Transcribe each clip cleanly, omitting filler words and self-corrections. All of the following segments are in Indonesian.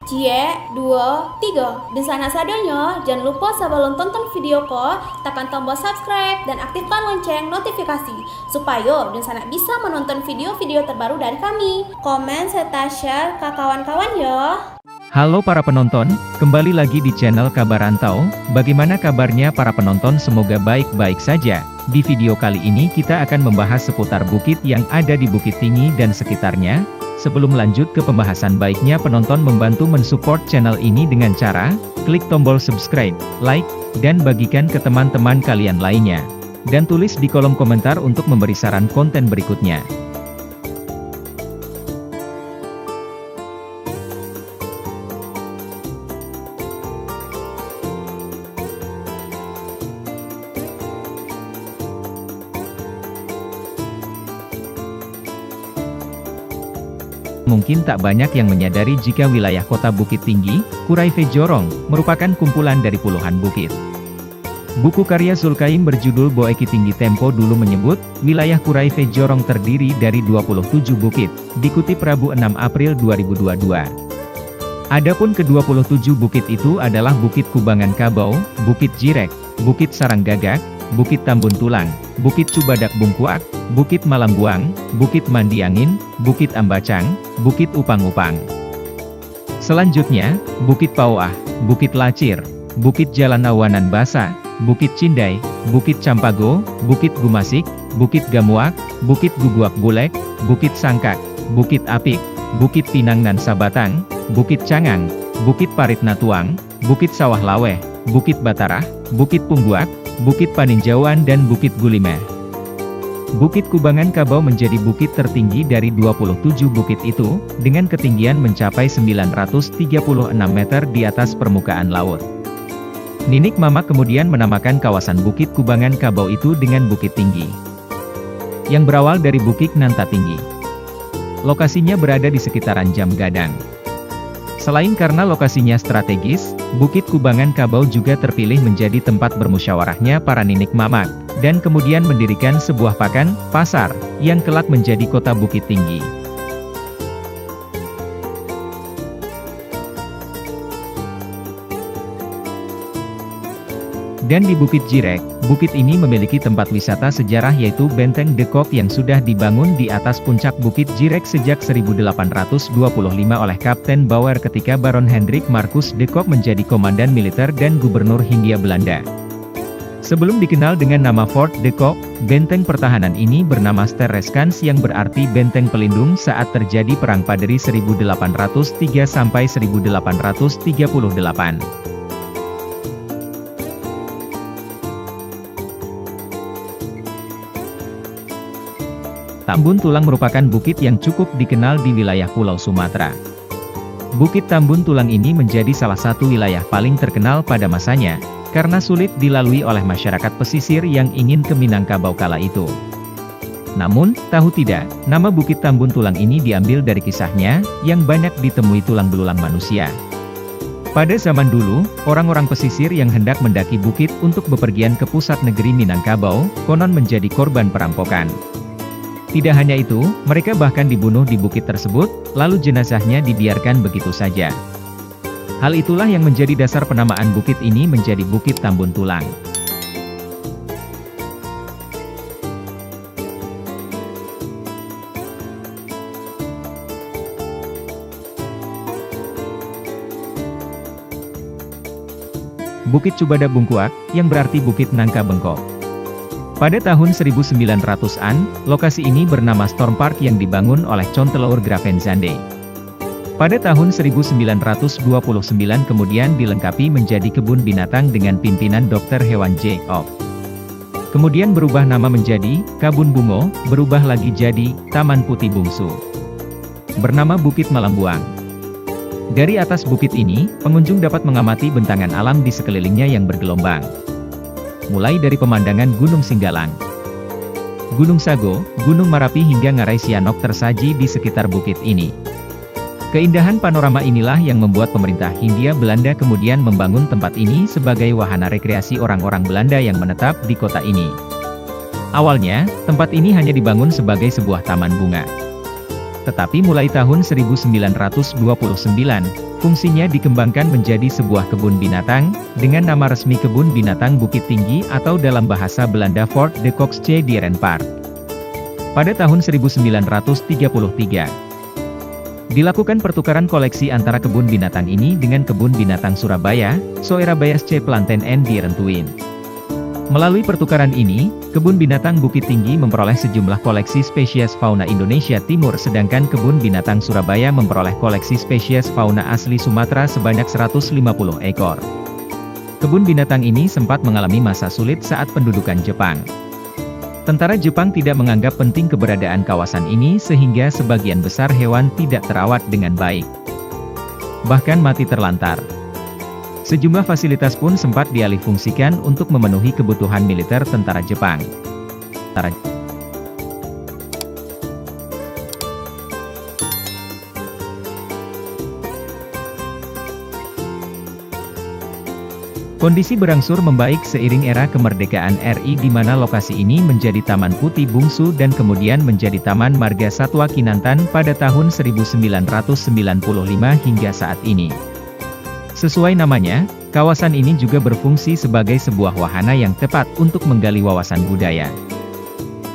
Cie, 2, 3. Di sana sadanya, jangan lupa sebelum tonton video ko, tekan tombol subscribe dan aktifkan lonceng notifikasi supaya di sana bisa menonton video-video terbaru dari kami. Komen serta share ke kawan-kawan ya. Halo para penonton, kembali lagi di channel Kabar Rantau. Bagaimana kabarnya para penonton? Semoga baik-baik saja. Di video kali ini kita akan membahas seputar bukit yang ada di Bukit Tinggi dan sekitarnya. Sebelum lanjut ke pembahasan, baiknya penonton membantu mensupport channel ini dengan cara klik tombol subscribe, like, dan bagikan ke teman-teman kalian lainnya. Dan tulis di kolom komentar untuk memberi saran konten berikutnya. Mungkin tak banyak yang menyadari jika wilayah kota Bukit Tinggi, Kuraife Jorong, merupakan kumpulan dari puluhan bukit. Buku karya Zulkaim berjudul Boeki Tinggi Tempo dulu menyebut, wilayah Kuraife Jorong terdiri dari 27 bukit, dikutip Rabu 6 April 2022. Adapun ke-27 bukit itu adalah Bukit Kubangan Kabau, Bukit Jirek, Bukit Sarang Gagak, Bukit Tambun Tulang, Bukit Cubadak Bungkuak, Bukit Malangguang, Bukit Mandi Angin, Bukit Ambacang, Bukit Upang-Upang. Selanjutnya, Bukit Pauah, Bukit Lacir, Bukit Jalan Awanan Basa, Bukit Cindai, Bukit Campago, Bukit Gumasik, Bukit Gamuak, Bukit Guguak Bulek, Bukit Sangkak, Bukit Apik, Bukit Pinang nan Sabatang, Bukit Cangang, Bukit Parit Natuang, Bukit Sawah Laweh, Bukit Batarah, Bukit Pungguak, Bukit Paninjauan dan Bukit Gulimeh. Bukit Kubangan Kabau menjadi bukit tertinggi dari 27 bukit itu, dengan ketinggian mencapai 936 meter di atas permukaan laut. Ninik Mama kemudian menamakan kawasan Bukit Kubangan Kabau itu dengan Bukit Tinggi, yang berawal dari Bukit Nanta Tinggi. Lokasinya berada di sekitaran Jam Gadang. Selain karena lokasinya strategis, Bukit Kubangan Kabau juga terpilih menjadi tempat bermusyawarahnya para Ninik Mamak, dan kemudian mendirikan sebuah pasar, yang kelak menjadi kota Bukit Tinggi. Dan di Bukit Jirek, bukit ini memiliki tempat wisata sejarah yaitu Benteng Dekok yang sudah dibangun di atas puncak Bukit Jirek sejak 1825 oleh Kapten Bauer ketika Baron Hendrik Marcus Dekok menjadi komandan militer dan gubernur Hindia Belanda. Sebelum dikenal dengan nama Fort Dekok, benteng pertahanan ini bernama Sterreskans yang berarti benteng pelindung saat terjadi Perang Paderi 1803 sampai 1838. Tambun Tulang merupakan bukit yang cukup dikenal di wilayah Pulau Sumatera. Bukit Tambun Tulang ini menjadi salah satu wilayah paling terkenal pada masanya, karena sulit dilalui oleh masyarakat pesisir yang ingin ke Minangkabau kala itu. Namun, tahu tidak, nama Bukit Tambun Tulang ini diambil dari kisahnya, yang banyak ditemui tulang belulang manusia. Pada zaman dulu, orang-orang pesisir yang hendak mendaki bukit untuk bepergian ke pusat negeri Minangkabau, konon menjadi korban perampokan. Tidak hanya itu, mereka bahkan dibunuh di bukit tersebut, lalu jenazahnya dibiarkan begitu saja. Hal itulah yang menjadi dasar penamaan bukit ini menjadi Bukit Tambun Tulang. Bukit Cubadak Bungkuak, yang berarti Bukit Nangka Bengkok. Pada tahun 1900-an, lokasi ini bernama Storm Park yang dibangun oleh Conteleur Gravenzande. Pada tahun 1929 kemudian dilengkapi menjadi kebun binatang dengan pimpinan Dr. Hewan J. Op. Kemudian berubah nama menjadi Kabun Bungo, berubah lagi jadi Taman Putih Bungsu. Bernama Bukit Malambuang. Dari atas bukit ini, pengunjung dapat mengamati bentangan alam di sekelilingnya yang bergelombang. Mulai dari pemandangan Gunung Singgalang, Gunung Sago, Gunung Marapi hingga Ngarai Sianok tersaji di sekitar bukit ini. Keindahan panorama inilah yang membuat pemerintah Hindia Belanda kemudian membangun tempat ini sebagai wahana rekreasi orang-orang Belanda yang menetap di kota ini. Awalnya, tempat ini hanya dibangun sebagai sebuah taman bunga. Tetapi mulai tahun 1929, fungsinya dikembangkan menjadi sebuah kebun binatang, dengan nama resmi Kebun Binatang Bukit Tinggi atau dalam bahasa Belanda Fort de Coxche Dierenpark. Pada tahun 1933, dilakukan pertukaran koleksi antara kebun binatang ini dengan Kebun Binatang Surabaya, Soerabayasche Planten en Dierentuin. Melalui pertukaran ini, Kebun Binatang Bukit Tinggi memperoleh sejumlah koleksi spesies fauna Indonesia Timur sedangkan Kebun Binatang Surabaya memperoleh koleksi spesies fauna asli Sumatera sebanyak 150 ekor. Kebun binatang ini sempat mengalami masa sulit saat pendudukan Jepang. Tentara Jepang tidak menganggap penting keberadaan kawasan ini sehingga sebagian besar hewan tidak terawat dengan baik. Bahkan mati terlantar. Sejumlah fasilitas pun sempat dialihfungsikan untuk memenuhi kebutuhan militer tentara Jepang. Kondisi berangsur membaik seiring era kemerdekaan RI di mana lokasi ini menjadi Taman Putih Bungsu dan kemudian menjadi Taman Marga Satwa Kinantan pada tahun 1995 hingga saat ini. Sesuai namanya, kawasan ini juga berfungsi sebagai sebuah wahana yang tepat untuk menggali wawasan budaya.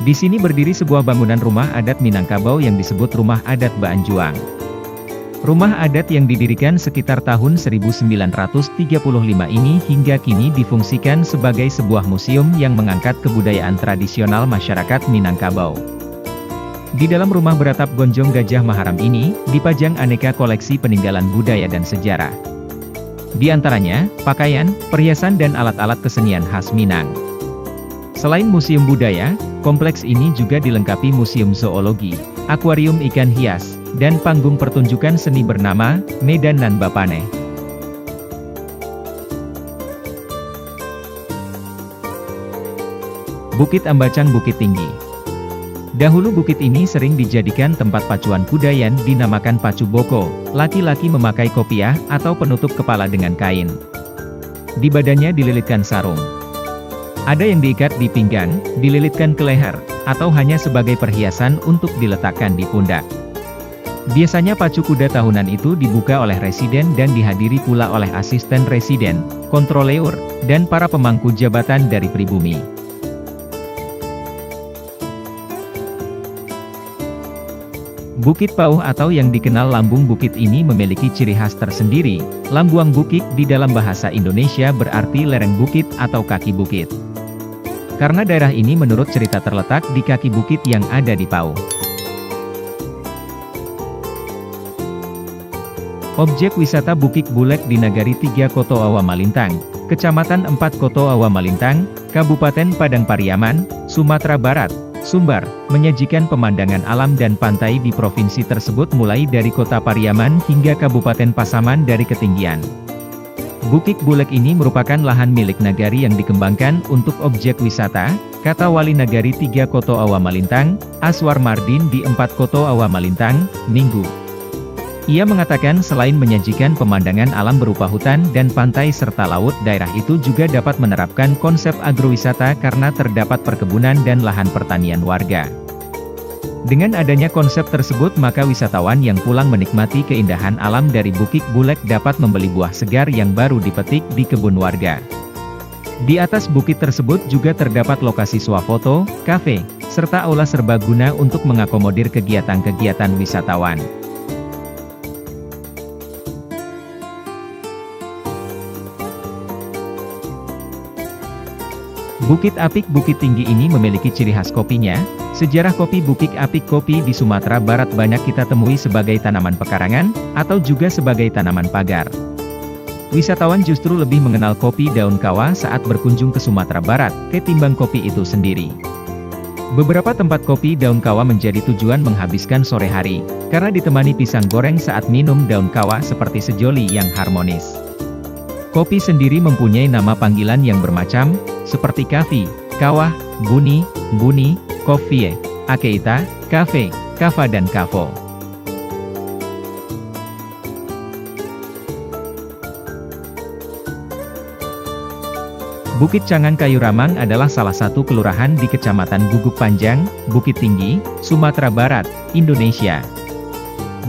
Di sini berdiri sebuah bangunan rumah adat Minangkabau yang disebut Rumah Adat Baanjuang. Rumah adat yang didirikan sekitar tahun 1935 ini hingga kini difungsikan sebagai sebuah museum yang mengangkat kebudayaan tradisional masyarakat Minangkabau. Di dalam rumah beratap Gonjong Gajah Maharam ini, dipajang aneka koleksi peninggalan budaya dan sejarah. Di antaranya, pakaian, perhiasan dan alat-alat kesenian khas Minang. Selain museum budaya, kompleks ini juga dilengkapi museum zoologi, akuarium ikan hias, dan panggung pertunjukan seni bernama Medan Nan Bapane. Bukit Ambacang Bukit Tinggi. Dahulu bukit ini sering dijadikan tempat pacuan kuda yang dinamakan pacu boko. Laki-laki memakai kopiah atau penutup kepala dengan kain. Di badannya dililitkan sarung. Ada yang diikat di pinggang, dililitkan ke leher, atau hanya sebagai perhiasan untuk diletakkan di pundak. Biasanya pacu kuda tahunan itu dibuka oleh residen dan dihadiri pula oleh asisten residen, kontroleur, dan para pemangku jabatan dari pribumi. Bukit Pauh atau yang dikenal Lambung Bukit ini memiliki ciri khas tersendiri. Lambuang Bukit di dalam bahasa Indonesia berarti lereng bukit atau kaki bukit. Karena daerah ini menurut cerita terletak di kaki bukit yang ada di Pauh. Objek wisata Bukit Bulek di Nagari 3 Koto Awa Malintang, Kecamatan 4 Koto Awa Malintang, Kabupaten Padang Pariaman, Sumatera Barat, Sumbar, menyajikan pemandangan alam dan pantai di provinsi tersebut mulai dari Kota Pariaman hingga Kabupaten Pasaman dari ketinggian. Bukit Bulek ini merupakan lahan milik Nagari yang dikembangkan untuk objek wisata, kata Wali Nagari 3 Koto Awa Malintang, Aswar Mardin di 4 Koto Awa Malintang, Minggu. Ia mengatakan selain menyajikan pemandangan alam berupa hutan dan pantai serta laut, daerah itu juga dapat menerapkan konsep agrowisata karena terdapat perkebunan dan lahan pertanian warga. Dengan adanya konsep tersebut maka wisatawan yang pulang menikmati keindahan alam dari Bukit Bulek dapat membeli buah segar yang baru dipetik di kebun warga. Di atas bukit tersebut juga terdapat lokasi swafoto, kafe, serta aula serbaguna untuk mengakomodir kegiatan-kegiatan wisatawan. Bukit Apik Bukit Tinggi ini memiliki ciri khas kopinya. Sejarah kopi Bukit Apik kopi di Sumatera Barat banyak kita temui sebagai tanaman pekarangan, atau juga sebagai tanaman pagar. Wisatawan justru lebih mengenal kopi daun kawah saat berkunjung ke Sumatera Barat, ketimbang kopi itu sendiri. Beberapa tempat kopi daun kawah menjadi tujuan menghabiskan sore hari, karena ditemani pisang goreng saat minum daun kawah seperti sejoli yang harmonis. Kopi sendiri mempunyai nama panggilan yang bermacam, seperti kafi, kawah, buni, kofie, akeita, kafe, kava dan kavo. Bukit Cangang Kayu Ramang adalah salah satu kelurahan di Kecamatan Guguk Panjang, Bukit Tinggi, Sumatera Barat, Indonesia.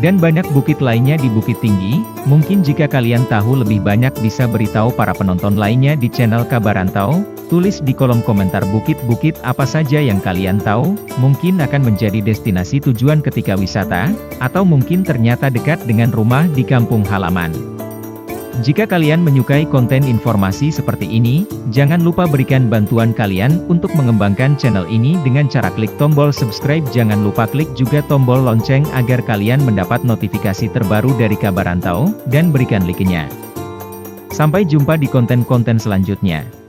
Dan banyak bukit lainnya di Bukit Tinggi. Mungkin jika kalian tahu lebih banyak bisa beritahu para penonton lainnya di channel Kabar Rantau. Tulis di kolom komentar bukit-bukit apa saja yang kalian tahu, mungkin akan menjadi destinasi tujuan ketika wisata, atau mungkin ternyata dekat dengan rumah di kampung halaman. Jika kalian menyukai konten informasi seperti ini, jangan lupa berikan bantuan kalian untuk mengembangkan channel ini dengan cara klik tombol subscribe. Jangan lupa klik juga tombol lonceng agar kalian mendapat notifikasi terbaru dari Kabar Rantau, dan berikan like-nya. Sampai jumpa di konten-konten selanjutnya.